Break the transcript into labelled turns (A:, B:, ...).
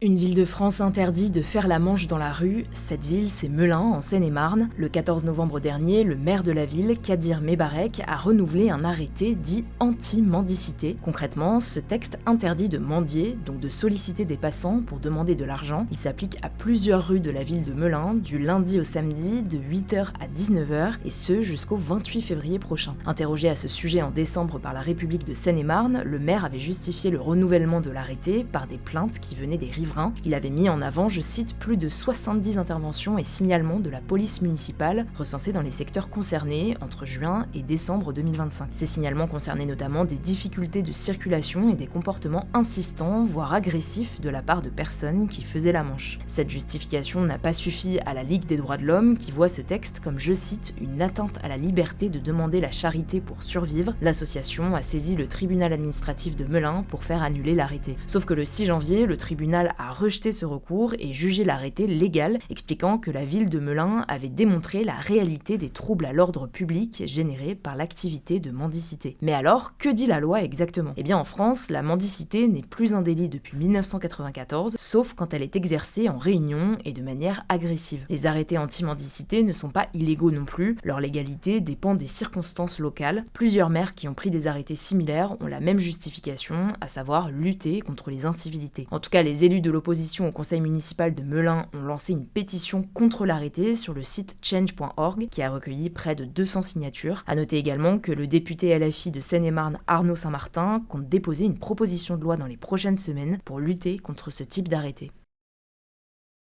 A: Une ville de France interdit de faire la manche dans la rue. Cette ville, c'est Melun, en Seine-et-Marne. Le 14 novembre dernier, le maire de la ville, Kadir Mebarek, a renouvelé un arrêté dit anti-mendicité. Concrètement, ce texte interdit de mendier, donc de solliciter des passants pour demander de l'argent. Il s'applique à plusieurs rues de la ville de Melun, du lundi au samedi, de 8h à 19h, et ce jusqu'au 28 février prochain. Interrogé à ce sujet en décembre par la République de Seine-et-Marne, le maire avait justifié le renouvellement de l'arrêté par des plaintes qui venaient des riverains. Il avait mis en avant, je cite, plus de 70 interventions et signalements de la police municipale recensés dans les secteurs concernés entre juin et décembre 2025. Ces signalements concernaient notamment des difficultés de circulation et des comportements insistants, voire agressifs de la part de personnes qui faisaient la manche. Cette justification n'a pas suffi à la Ligue des droits de l'homme qui voit ce texte comme, je cite, une atteinte à la liberté de demander la charité pour survivre. L'association a saisi le tribunal administratif de Melun pour faire annuler l'arrêté. Sauf que le 6 janvier, le tribunal a rejeté ce recours et jugé l'arrêté légal, expliquant que la ville de Melun avait démontré la réalité des troubles à l'ordre public générés par l'activité de mendicité. Mais alors, que dit la loi exactement ? Eh bien en France, la mendicité n'est plus un délit depuis 1994, sauf quand elle est exercée en réunion et de manière agressive. Les arrêtés anti-mendicité ne sont pas illégaux non plus, leur légalité dépend des circonstances locales. Plusieurs maires qui ont pris des arrêtés similaires ont la même justification, à savoir lutter contre les incivilités. En tout cas, les élus de l'opposition au conseil municipal de Melun ont lancé une pétition contre l'arrêté sur le site change.org qui a recueilli près de 200 signatures. À noter également que le député LFI de Seine-et-Marne Arnaud Saint-Martin compte déposer une proposition de loi dans les prochaines semaines pour lutter contre ce type d'arrêté.